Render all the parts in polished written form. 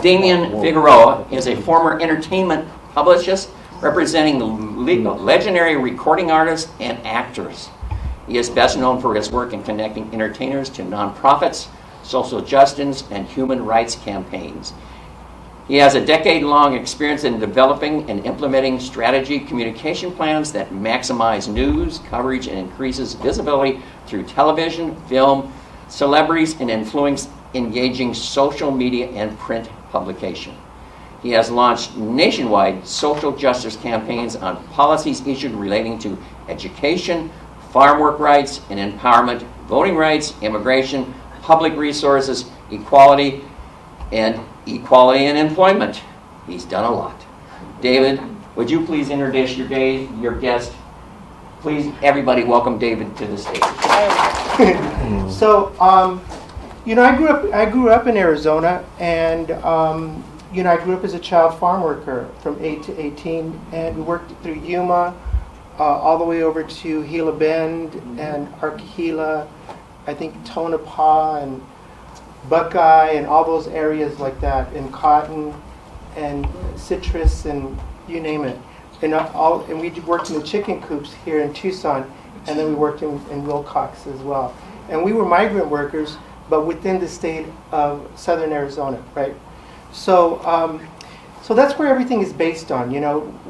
Damien Figueroa is a former entertainment publicist representing the legendary recording artists and actors. He is best known for his work in connecting entertainers to nonprofits, social justice, and human rights campaigns. He has a decade-long experience in developing and implementing strategy communication plans that maximize news coverage and increases visibility through television, film, celebrities, and influence engaging social media and print publication. He has launched nationwide social justice campaigns on policies issued relating to education, farm work rights and empowerment, voting rights, immigration, public resources, equality in employment. He's done a lot. David, would you please introduce your guest? Please, everybody, welcome David to the stage. So, I grew up in Arizona, and I grew up as a child farm worker from 8 to 18, and we worked through Yuma, all the way over to Gila Bend and Archila, I think Tonopah and Buckeye and all those areas like that, and cotton and citrus and you name it. And we worked in the chicken coops here in Tucson, and then we worked in Wilcox as well. And we were migrant workers, but within the state of southern Arizona, right? So so that's where everything is based on,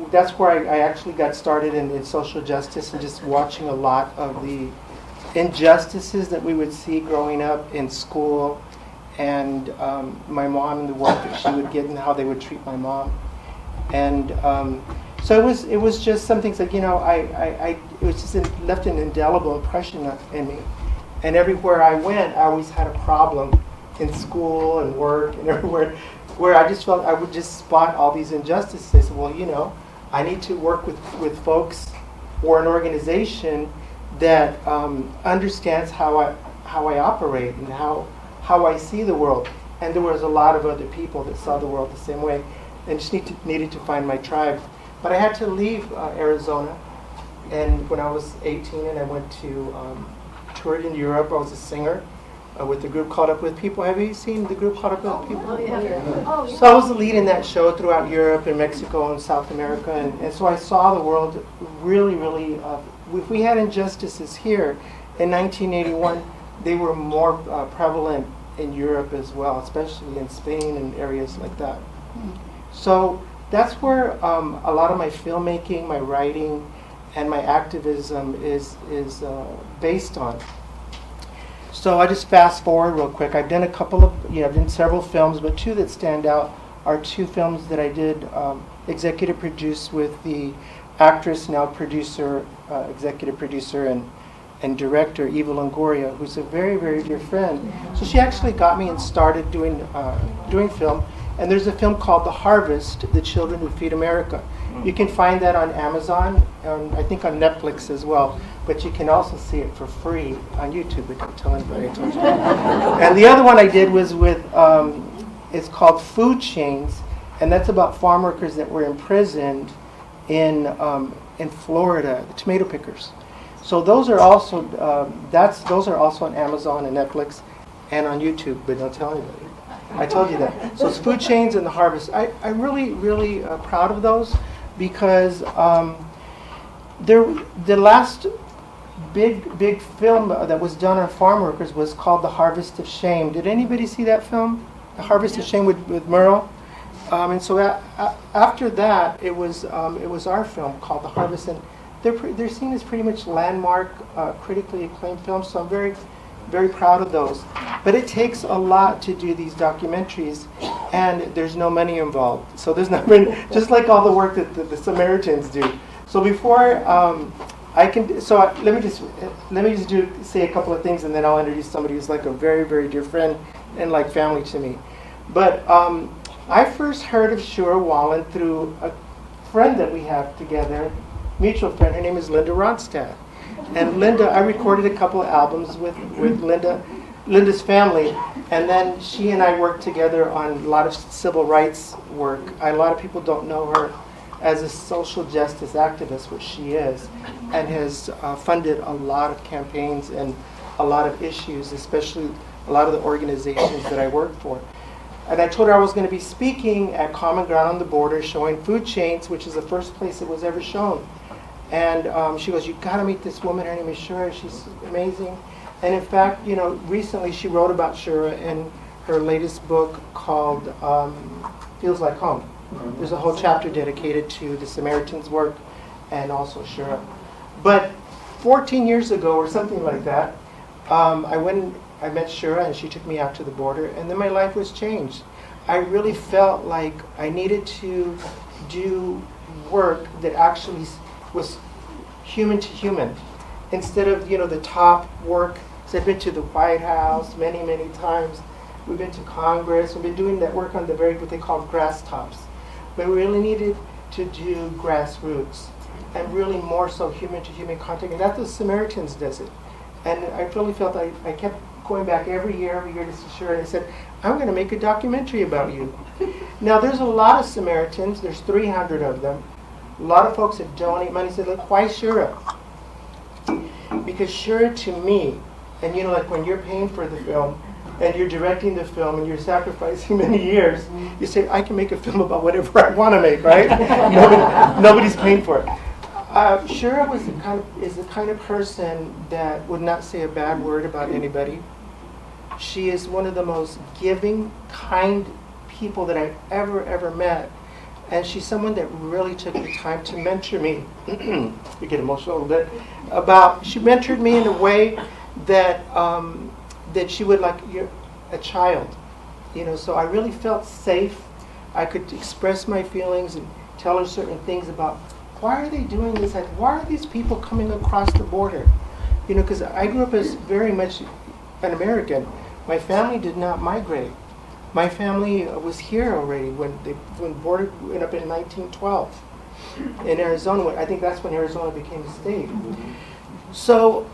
That's where I actually got started in social justice and just watching a lot of the injustices that we would see growing up in school, and my mom and the work that she would get and how they would treat my mom. And so it was just some things like, it was just left an indelible impression in me. And everywhere I went, I always had a problem in school and work and everywhere, where I just felt I would just spot all these injustices. I said, well, I need to work with folks or an organization that understands how I operate and how I see the world. And there was a lot of other people that saw the world the same way, and just needed to find my tribe. But I had to leave Arizona, and when I was 18, and I went to toured in Europe. I was a singer with the group Caught Up With People. Have you seen the group Caught Up With People? Oh, yeah. So I was the lead in that show throughout Europe and Mexico and South America, and so I saw the world really, really. If we had injustices here in 1981, they were more prevalent in Europe as well, especially in Spain and areas like that. So that's where a lot of my filmmaking, my writing, and my activism is based on. So I just fast forward real quick. I've done a couple of, I've done several films, but two that stand out are two films that I did executive produce with the actress, now producer, executive producer, and director Eva Longoria, who's a very, very dear friend. So she actually got me and started doing film. And there's a film called The Harvest: The Children Who Feed America. You can find that on Amazon, and I think on Netflix as well. But you can also see it for free on YouTube. But don't tell anybody I told you. And the other one I did was with, it's called Food Chains, and that's about farm workers that were imprisoned in Florida, the tomato pickers. So those are also those are also on Amazon and Netflix and on YouTube. But don't tell anybody. I told you that. So it's Food Chains and The Harvest. I'm really, really proud of those because the last big film that was done on farm workers was called The Harvest of Shame. Did anybody see that film? The Harvest of Shame with Merle? And so after that, it was our film called The Harvest, and they're seen as pretty much landmark, critically acclaimed films. So I'm very, very proud of those. But it takes a lot to do these documentaries, and there's no money involved. So there's not been, just like all the work that the Samaritans do. So before I can, so let me just say a couple of things, and then I'll introduce somebody who's like a very, very dear friend and like family to me. But I first heard of Shura Wallin through a friend that we have together, mutual friend. Her name is Linda Ronstadt. And Linda, I recorded a couple of albums with Linda's family, and then she and I worked together on a lot of civil rights work. A lot of people don't know her as a social justice activist, which she is, and has funded a lot of campaigns and a lot of issues, especially a lot of the organizations that I work for. And I told her I was going to be speaking at Common Ground on the Border, showing food chains, which is the first place it was ever shown. And she goes, "You got to meet this woman. Her name is Shura. She's amazing." And in fact, recently she wrote about Shura in her latest book called Feels Like Home. There's a whole chapter dedicated to the Samaritans' work and also Shura. But 14 years ago or something like that, I met Shura and she took me out to the border, and then my life was changed. I really felt like I needed to do work that actually was human to human, instead of the top work. So I've been to the White House many, many times. We've been to Congress. We've been doing that work on what they call grass tops. But we really needed to do grassroots and really more so human to human contact. And that's what Samaritans does it. And I really felt I kept going back every year to see Shura, and I said, "I'm going to make a documentary about you." Now there's a lot of Samaritans. There's 300 of them. A lot of folks that donate money said, "Look, why Shura?" Because Shura to me, and like when you're paying for the film and you're directing the film and you're sacrificing many years, you say, "I can make a film about whatever I want to make," right? Nobody's paying for it. Shura is the kind of person that would not say a bad word about anybody. She is one of the most giving, kind people that I've ever met. And she's someone that really took the time to mentor me. You get emotional a little bit. She mentored me in a way that that she would like a child. So I really felt safe. I could express my feelings and tell her certain things about why are they doing this? Like, why are these people coming across the border? Because I grew up as very much an American. My family did not migrate. My family was here already when border went up in 1912 in Arizona. I think that's when Arizona became a state. So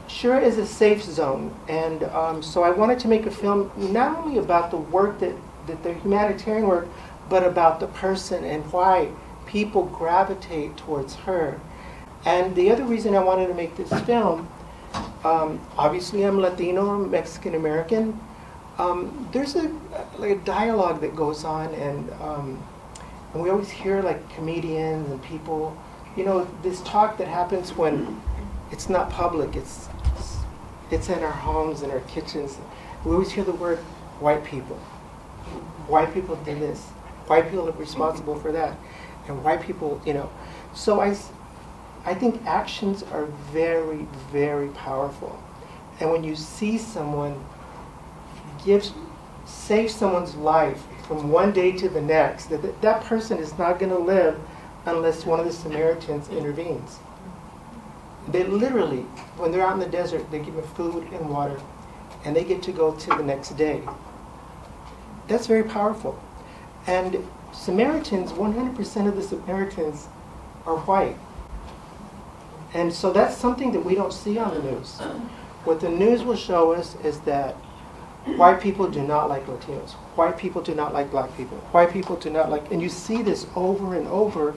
Shura is a safe zone, and so I wanted to make a film not only about the work that the humanitarian work, but about the person and why people gravitate towards her. And the other reason I wanted to make this film, obviously I'm Latino, Mexican American. There's a dialogue that goes on, and we always hear like comedians and people, this talk that happens when it's not public, it's in our homes, in our kitchens. We always hear the word white people. White people do this. White people are responsible for that. And white people, So I think actions are very, very powerful. And when you see someone save someone's life from one day to the next, that person is not going to live unless one of the Samaritans intervenes. They literally, when they're out in the desert, they give them food and water, and they get to go to the next day. That's very powerful. And Samaritans, 100% of the Samaritans are white. And so that's something that we don't see on the news. What the news will show us is that white people do not like Latinos. White people do not like black people. White people do not like, and you see this over and over,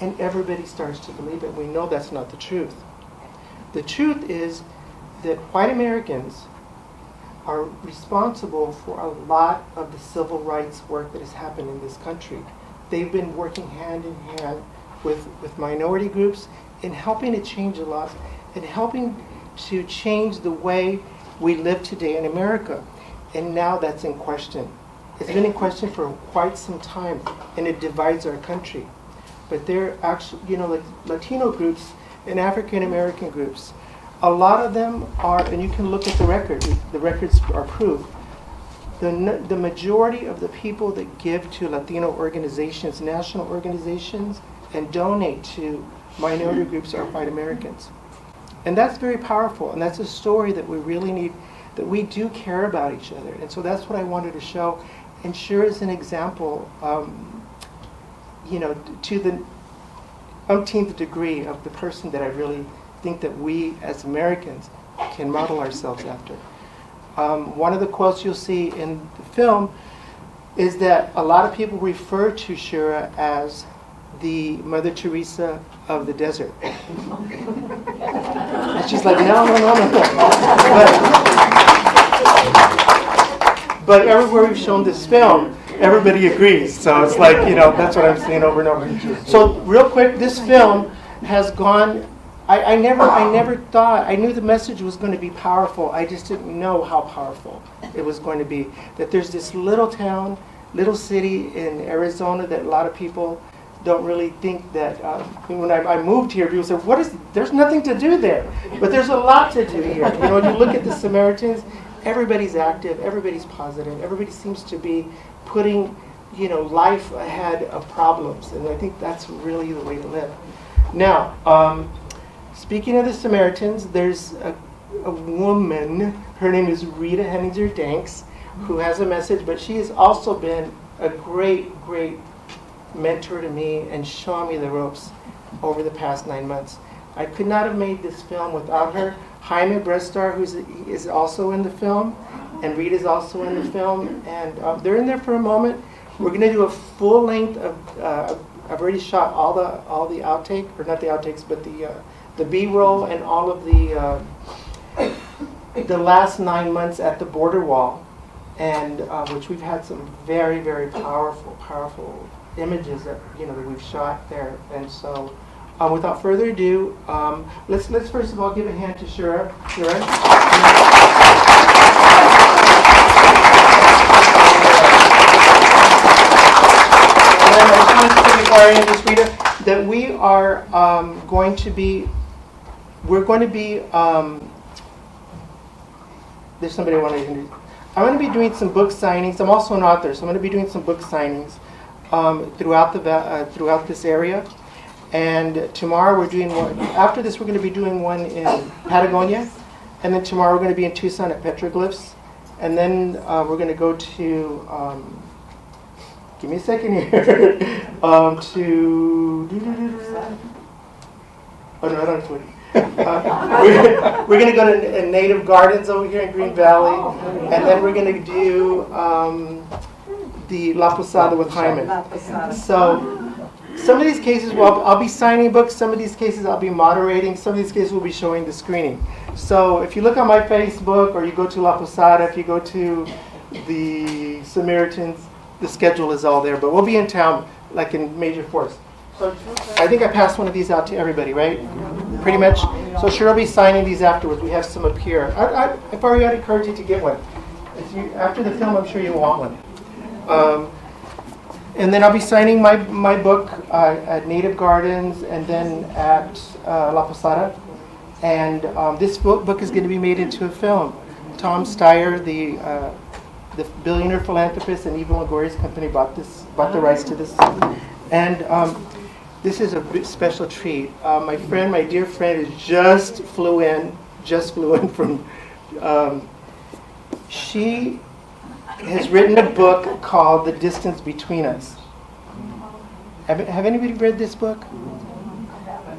and everybody starts to believe it. We know that's not the truth. The truth is that white Americans are responsible for a lot of the civil rights work that has happened in this country. They've been working hand in hand with minority groups in helping to change a lot, and helping to change the way we live today in America. And now that's in question. It's been in question for quite some time, and it divides our country. But there are actually, like Latino groups and African American groups, a lot of them are, and you can look at the records are proof, the majority of the people that give to Latino organizations, national organizations, and donate to minority groups are white Americans. And that's very powerful, and that's a story that we really need, that we do care about each other. And so that's what I wanted to show. And Shura is an example, umpteenth degree of the person that I really think that we as Americans can model ourselves after. One of the quotes you'll see in the film is that a lot of people refer to Shura as the Mother Teresa of the desert. And she's like, no. But everywhere we've shown this film, everybody agrees. So it's like, that's what I'm saying over and over. So real quick, this film has gone, I never thought, I knew the message was going to be powerful. I just didn't know how powerful it was going to be. That there's this little town, little city in Arizona that a lot of people don't really think that, when I moved here, people said, there's nothing to do there. But there's a lot to do here. When you look at the Samaritans, everybody's active, everybody's positive, everybody seems to be putting, life ahead of problems. And I think that's really the way to live. Now, speaking of the Samaritans, there's a woman, her name is Rita Henninger-Danks, who has a message, but she has also been a great mentor to me and showing me the ropes over the past 9 months. I could not have made this film without her. Jaime Brestar, who is also in the film, and Rita's also in the film, and they're in there for a moment. We're going to do a full length of. I've already shot all the outtake, or not the outtakes, but the B-roll and all of the last 9 months at the border wall, and which we've had some very, very powerful images that that we've shot there. And so, without further ado, let's first of all give a hand to Shura. And then I just wanted to say before I introduce Rita that we are going to be. There's somebody I want to introduce. I'm going to be doing some book signings. I'm also an author, so I'm going to be doing some book signings throughout this area. And tomorrow we're doing one. After this, we're going to be doing one in Patagonia, and then tomorrow we're going to be in Tucson at Petroglyphs, and then we're going to go to. Give me a second here. Oh no, I don't have to. We're going to go to Native Gardens over here in Green Valley, and then we're going to do the La Posada with Hyman. So some of these cases, I'll be signing books. Some of these cases I'll be moderating. Some of these cases we'll be showing the screening. So if you look on my Facebook, or you go to La Posada, if you go to the Samaritans, the schedule is all there. But we'll be in town like in major force. So I think I passed one of these out to everybody, right? Pretty much. So sure, I'll be signing these afterwards. We have some up here. I'd encourage you to get one. After the film, I'm sure you'll want one. And then I'll be signing my book at Native Gardens and then at La Posada. And this book is going to be made into a film. Tom Steyer, the billionaire philanthropist, and Eva Longoria's company bought the rights to this. And this is a special treat. My dear friend, just flew in from. She has written a book called The Distance Between Us. Have anybody read this book?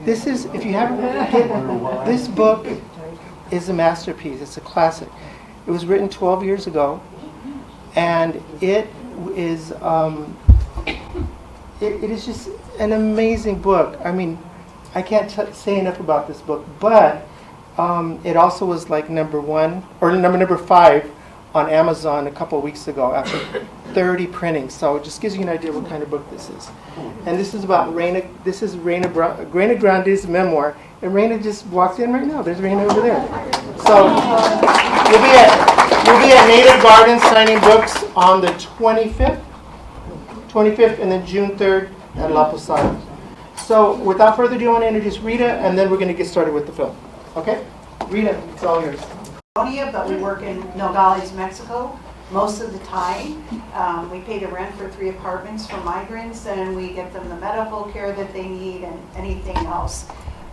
This is, if you haven't read it, this book is a masterpiece. It's a classic. It was written 12 years ago, and it is it is just an amazing book. I mean, I can't say enough about this book, but it also was like number 5 on Amazon a couple of weeks ago after 30 printings. So it just gives you an idea what kind of book this is. And this is about Reina. This is Reina Grande's memoir. And Reina just walked in right now. There's Reina over there. So we'll be at Native Gardens signing books on the 25th, and then June 3rd at La Posada. So without further ado, I want to introduce Rita, and then we're going to get started with the film. Okay? Rita, it's all yours. But we work in Nogales, Mexico most of the time. We pay the rent for 3 apartments for migrants, and we get them the medical care that they need and anything else.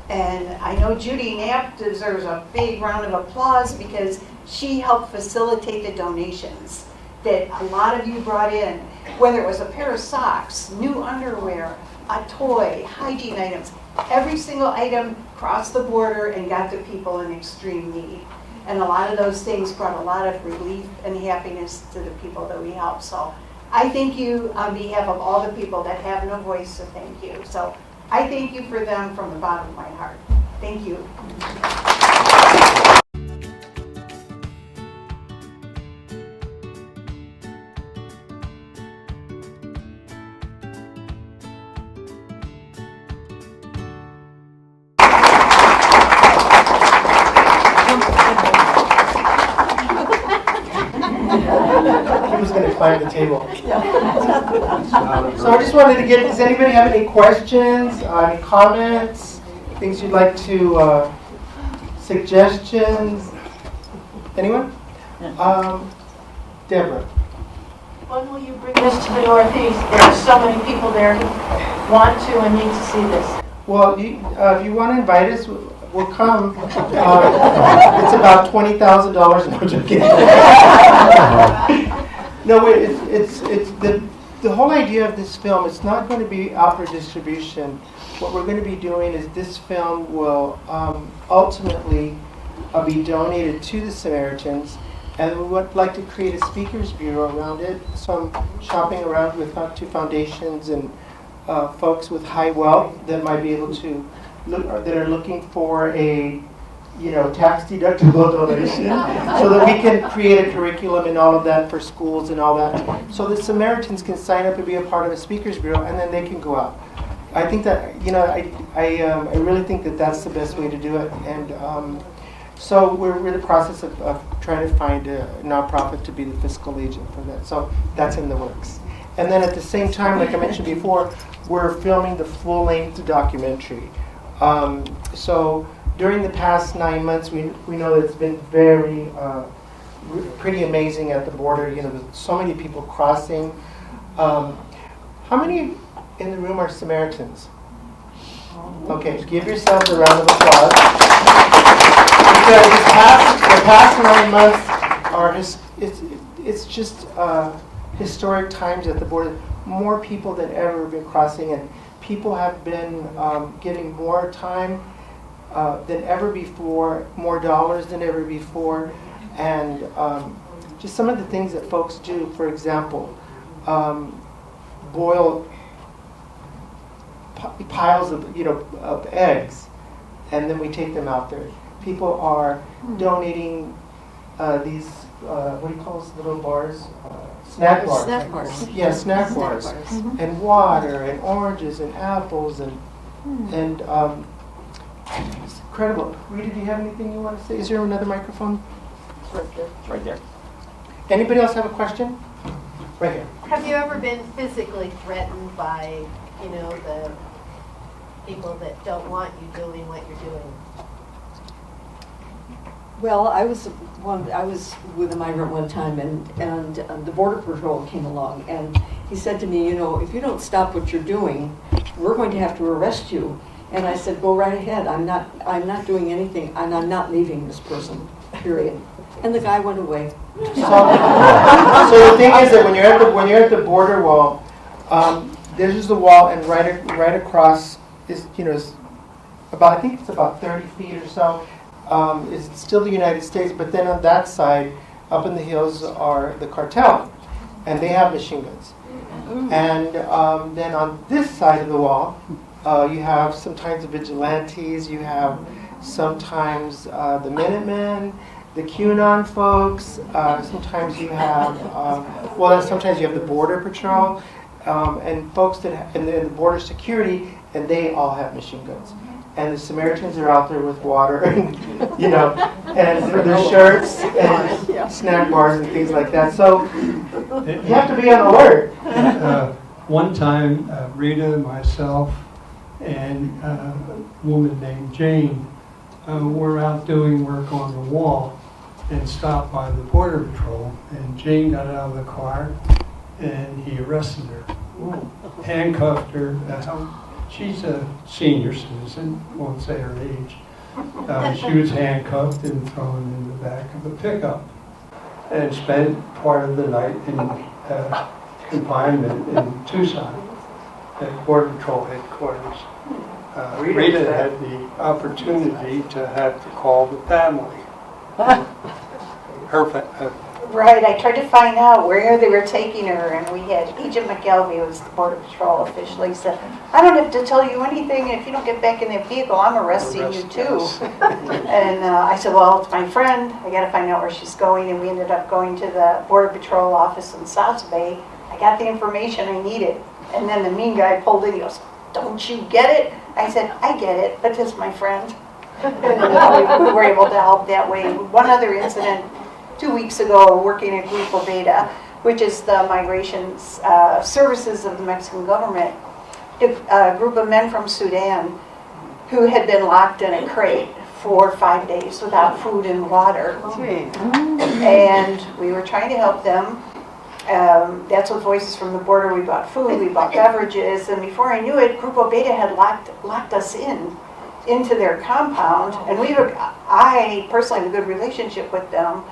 And I know Judy Knapp deserves a big round of applause because she helped facilitate the donations that a lot of you brought in, whether it was a pair of socks, new underwear, a toy, hygiene items. Every single item crossed the border and got to people in extreme need. And a lot of those things brought a lot of relief and happiness to the people that we help. So I thank you on behalf of all the people that have no voice to thank you. So I thank you for them from the bottom of my heart. Thank you. He was going to climb the table. So I just wanted to get, does anybody have any questions, any comments, things you'd like to, suggestions? Anyone? Deborah. When will you bring this to the Northeast? There are so many people there who want to and need to see this. Well, if you want to invite us, we'll come. It's about $20,000. No, I'm just kidding. No, it's the whole idea of this film. It's not going to be out for distribution. What we're going to be doing is this film will ultimately be donated to the Samaritans, and we would like to create a speakers bureau around it. So I'm shopping around with two foundations and folks with high wealth that might be able to that are looking for a tax deductible donation so that we can create a curriculum and all of that for schools and all that, so the Samaritans can sign up and be a part of a speakers bureau, and then they can go out. I think that I really think that that's the best way to do it, and so we're in the process of trying to find a nonprofit to be the fiscal agent for that. So that's in the works. And then at the same time, like I mentioned before, we're filming the full-length documentary. So during the past 9 months, we know that it's been very, pretty amazing at the border. With so many people crossing. How many in the room are Samaritans? Okay, give yourselves a round of applause. Because the past 9 months are it's just historic times at the border. More people than ever have been crossing, and people have been getting more time than ever before, more dollars than ever before, and just some of the things that folks do. For example, boil piles of eggs, and then we take them out there. People are donating these what do you call those little bars? Snack bars. Snack bars. Yeah, snack bars. And water and oranges and apples and it's incredible. Rita, do you have anything you want to say? Is there another microphone? Right there. It's right there. Anybody else have a question? Right here. Have you ever been physically threatened by, the people that don't want you doing what you're doing? Well, I was with a migrant one time, and the Border Patrol came along, and he said to me, if you don't stop what you're doing, we're going to have to arrest you. And I said, go right ahead. I'm not doing anything, and I'm not leaving this person. Period. And the guy went away. So the thing is that when you're at the border wall, there's just the wall, and right across is about, I think it's about 30 feet or so. It's still the United States, but then on that side, up in the hills, are the cartel, and they have machine guns. And then on this side of the wall, you have sometimes the vigilantes, you have sometimes the Minutemen, the QAnon folks, sometimes you have, sometimes you have the Border Patrol, and folks and then the border security, and they all have machine guns. And the Samaritans are out there with water, and and their shirts and snack bars and things like that. So you have to be on alert. One time, Rita, myself, and a woman named Jane were out doing work on the wall and stopped by the Border Patrol. And Jane got out of the car, and he arrested her, handcuffed her. She's a senior citizen, won't say her age. She was handcuffed and thrown in the back of a pickup and spent part of the night in confinement in Tucson. at Border Patrol headquarters. Rita Rita said- had the opportunity to have to call the family. Her Right, I tried to find out where they were taking her, and we had Agent McKelvey, who was the Border Patrol official. He said, "I don't have to tell you anything. If you don't get back in that vehicle, I'm arresting you too." And I said, "Well, it's my friend. I got to find out where she's going." And we ended up going to the Border Patrol office in South Bay. I got the information I needed, and then the mean guy pulled in. He goes, "Don't you get it?" I said, "I get it, but it's my friend." And we were able to help that way. One other incident. 2 weeks ago, working at Grupo Beta, which is the migration services of the Mexican government, a group of men from Sudan who had been locked in a crate for 5 days without food and water. And we were trying to help them. That's what Voices from the Border, we bought food, we bought beverages, and before I knew it, Grupo Beta had locked us into their compound, and I personally have a good relationship with them.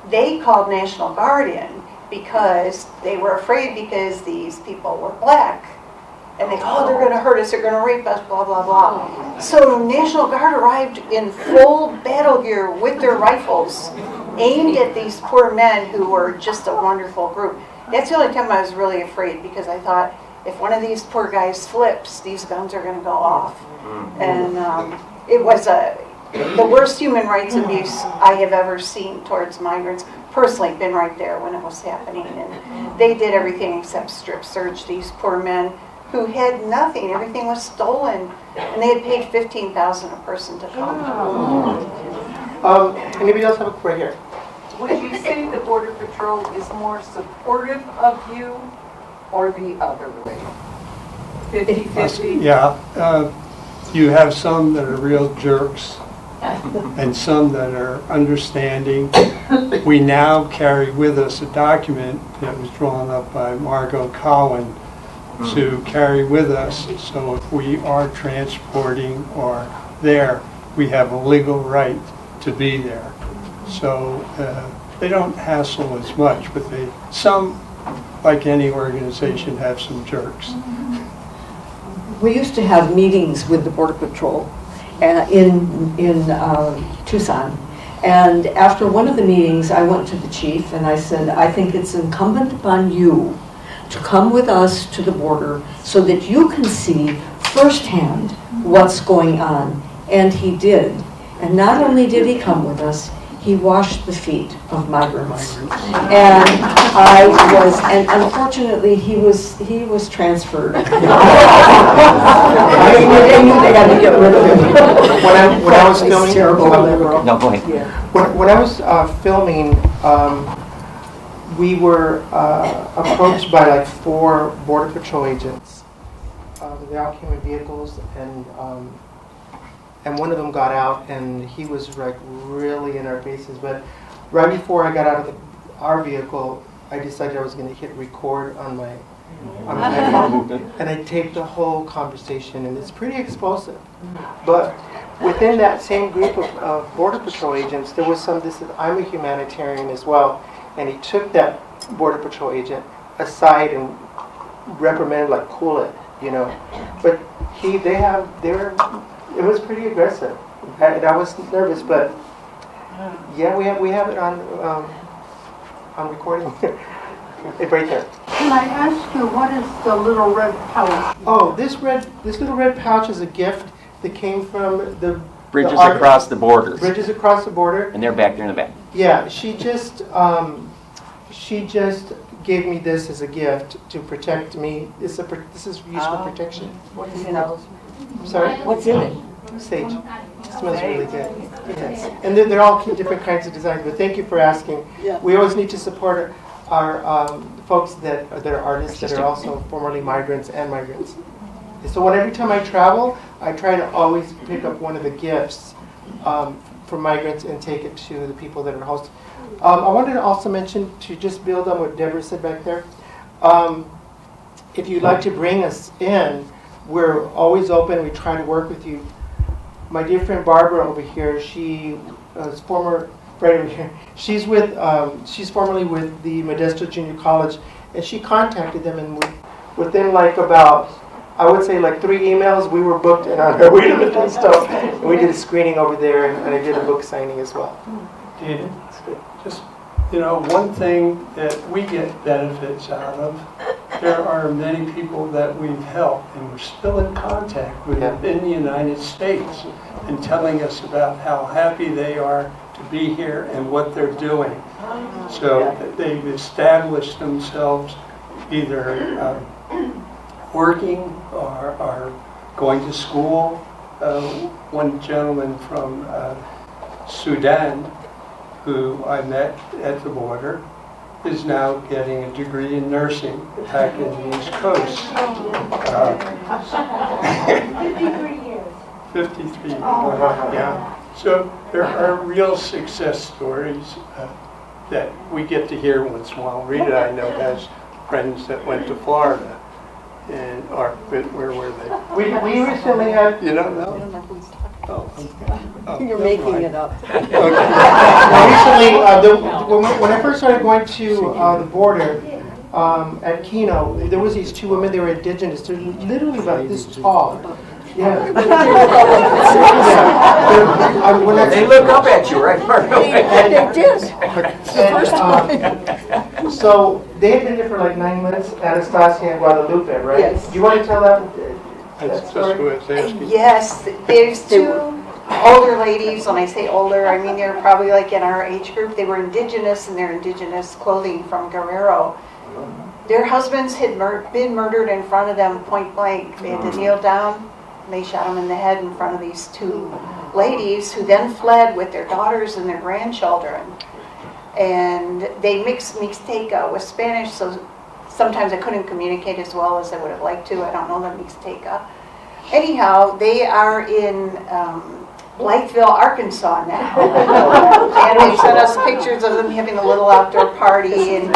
They called National Guard in because they were afraid because these people were black. And they go, "Oh, they're going to hurt us, they're going to rape us, blah, blah, blah." So National Guard arrived in full battle gear with their rifles, aimed at these poor men who were just a wonderful group. That's the only time I was really afraid, because I thought, if one of these poor guys flips, these guns are going to go off. And it was the worst human rights abuse I have ever seen towards migrants. Personally, been right there when it was happening, and they did everything except strip search these poor men who had nothing. Everything was stolen, and they had paid $15,000 a person to come. Anybody else have a right here? Would you say the Border Patrol is more supportive of you or the other way? 50-50? Yeah, you have some that are real jerks and some that are understanding. We now carry with us a document that was drawn up by Margot Cowan to carry with us, so if we are transporting or there, we have a legal right to be there. So they don't hassle as much, but some, like any organization, have some jerks. We used to have meetings with the Border Patrol in Tucson. And after one of the meetings, I went to the chief and I said, "I think it's incumbent upon you to come with us to the border so that you can see firsthand what's going on." And he did. And not only did he come with us, he washed the feet of migrants. And unfortunately he was transferred. I knew they had to get rid of him. When I was filming, terrible. No, go ahead. when I was filming, we were approached by like 4 Border Patrol agents. They all came in vehicles, and one of them got out, and he was like really in our faces. But right before I got out of our vehicle, I decided I was going to hit record on my iPhone, and I taped the whole conversation, and it's pretty explosive. But within that same group of Border Patrol agents, there was some. This is, I'm a humanitarian as well, and he took that Border Patrol agent aside and reprimanded, like, cool it, you know. But it was pretty aggressive, and I was nervous, but yeah, we have it on recording. It's right there. Can I ask you, what is the little red pouch? Oh, this little red pouch is a gift that came from the Bridges art- across the borders. Bridges across the border. And they're back there in the back. Yeah, she just gave me this as a gift to protect me. This is used for protection. What do you know? Sorry, What's in it? sage. It smells really good. Yes, and they're all different kinds of designs. But thank you for asking. Yeah. We always need to support our folks that are artists that are also formerly migrants and migrants. So every time I travel, I try to always pick up one of the gifts for migrants and take it to the people that are hosting. I wanted to also mention, to just build on what Deborah said back there, if you'd like to bring us in, we're always open. We try to work with you. My dear friend Barbara over here, she is right over here. She's formerly with the Modesto Junior College, and she contacted them, and within like about, I would say like 3 emails, we were booked and on our way to the stuff. And we did a screening over there, and I did a book signing as well. Yeah, just, one thing that we get benefits out of, there are many people that we've helped and we're still in contact with in the United States and telling us about how happy they are to be here and what they're doing. So they've established themselves either working or going to school. One gentleman from Sudan, who I met at the border, is now getting a degree in nursing back in the East Coast. 53 years. 53. Yeah. So there are real success stories that we get to hear once in a while. Rita, I know, has friends that went to Florida. And where were they? We recently had. You don't know? Oh, you're making it up. Recently, when I first started going to the border at Keno, there was these 2 women. They were indigenous. They're literally about this tall. Yeah. They look up at you, right? They did. So they had been there for like 9 months, Anastasia and Guadalupe, right? Yes. Do you want to tell that That's story? just who I was asking. Yes, there's 2 older ladies. When I say older, I mean they're probably like in our age group. They were indigenous in their indigenous clothing from Guerrero. Their husbands had been murdered in front of them point blank. They had to kneel down. They shot them in the head in front of these 2 ladies who then fled with their daughters and their grandchildren. And they mixed Mixteca with Spanish, so sometimes I couldn't communicate as well as I would have liked to. I don't know the Mixteca. Anyhow, they are in Blytheville, Arkansas now. And they sent us pictures of them having a little outdoor party. And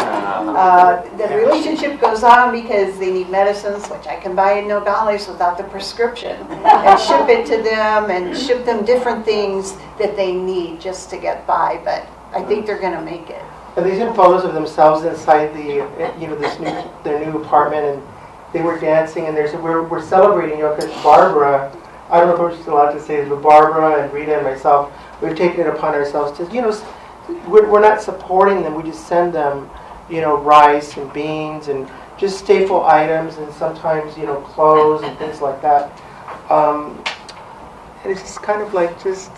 the relationship goes on because they need medicines, which I can buy in Nogales without the prescription, and ship it to them and ship them different things that they need just to get by. But I think they're going to make it. And they sent photos of themselves inside their new apartment, and they were dancing, and we're celebrating, because Barbara, I don't know if we're still allowed to say this, but Barbara and Rita and myself, we've taken it upon ourselves to, we're not supporting them, we just send them, rice and beans and just staple items, and sometimes, clothes and things like that. And it's just kind of like just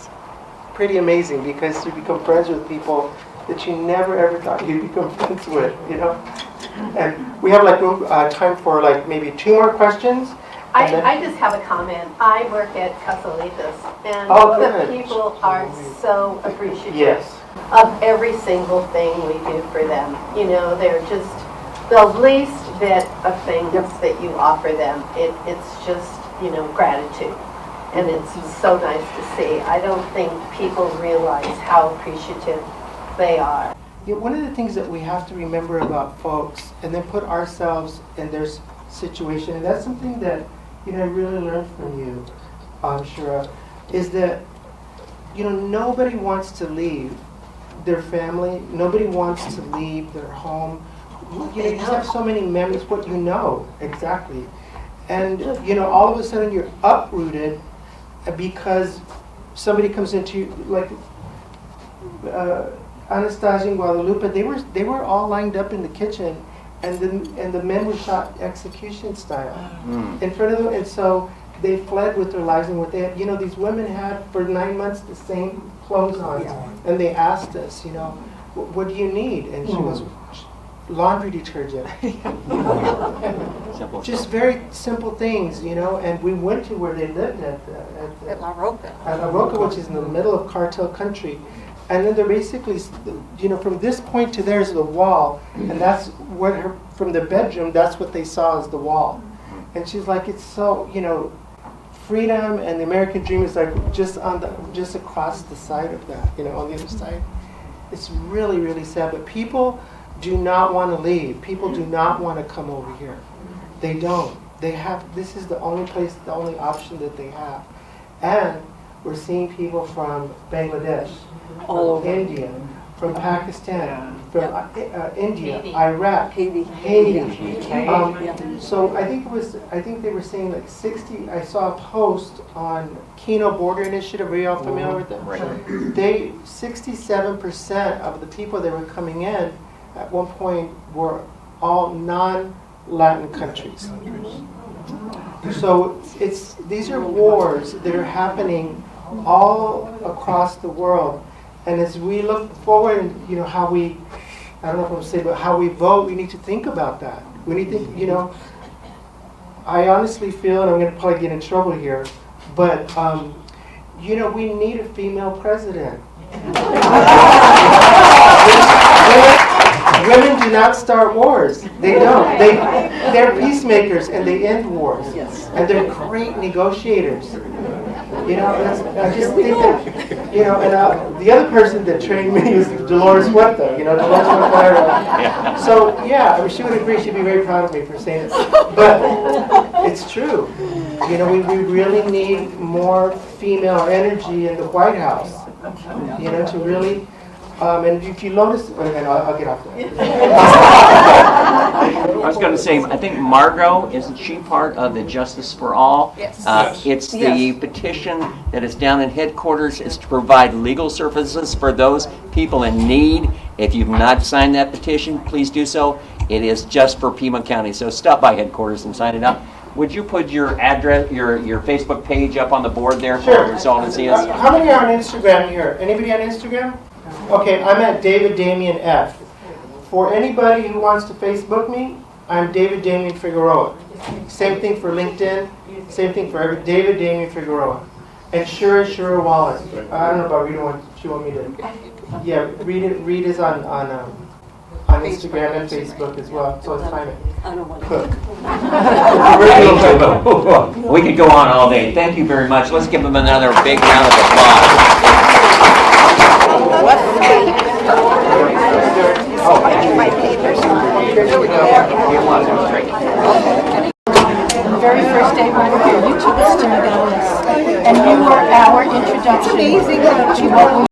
pretty amazing, because you become friends with people that you never ever thought you'd become friends with, And we have time for maybe 2 more questions. I just have a comment. I work at Casolitas, and the people are so appreciative of every single thing we do for them. They're just the least bit of things that you offer them. It's just, gratitude. And it's so nice to see. I don't think people realize how appreciative they are. One of the things that we have to remember about folks, and then put ourselves in their situation, and that's something that I really learned from you, Shura, is that nobody wants to leave their family. Nobody wants to leave their home. You just have so many memories. What exactly, and all of a sudden you're uprooted because somebody comes into you, like Anastasia and Guadalupe. They were all lined up in the kitchen, and the men were shot execution style in front of them, and so they fled with their lives. And what they had, these women had for 9 months the same clothes on, and they asked us, what do you need? And she goes, laundry detergent. Just very simple things, and we went to where they lived at La Roca. At La Roca, which is in the middle of cartel country. And then they're basically, from this point to there's the wall, and that's from the bedroom, that's what they saw as the wall. And she's like, it's so, freedom and the American dream is like just across the side of that, on the other side. It's really, really sad, but people do not want to leave. People do not want to come over here. They don't. This is the only place, the only option that they have. And we're seeing people from Bangladesh, all over India, from Pakistan, from India, Haiti. Iraq, Haiti. So I think they were saying like 60. I saw a post on Keno Border Initiative. Are you all familiar with them? Right. 67% of the people that were coming in at one point were all non-Latin countries. So these are wars that are happening all across the world. And as we look forward, you know, how we, I don't know if I'm saying, but how we vote, we need to think about that. We need to, you know, I honestly feel, and I'm going to probably get in trouble here, but, you know, we need a female president. Women do not start wars. They don't. They're peacemakers and they end wars. And they're great negotiators. You know, I just think that, you know, and the other person that trained me is Dolores Huerta, you know, Dolores Huerta. So, yeah, I mean, she would agree. She'd be very proud of me for saying it. But it's true. You know, we really need more female energy in the White House, you know, to really, and if you notice, and I'll get off that. I was going to say, I think Margot, isn't she part of the Justice for All? Yes. It's the petition that is down in headquarters. Is to provide legal services for those people in need. If you've not signed that petition, please do so. It is just for Pima County. So stop by headquarters and sign it up. Would you put your address, your Facebook page up on the board there for us all to see us? How many are on Instagram here? Anybody on Instagram? Okay, I'm at David Damien F. For anybody who wants to Facebook me, I'm David Damien Figueroa. Same thing for LinkedIn. Same thing for David Damien Figueroa. And Shura Wallin. I don't know about Rita. What she want me to? Yeah, Rita's on Instagram and Facebook as well. So it's fine. I don't want to. Cook. We could go on all day. Thank you very much. Let's give them another big round of applause. The very first day we were here, you took us to Nogales, and you were our introduction to what we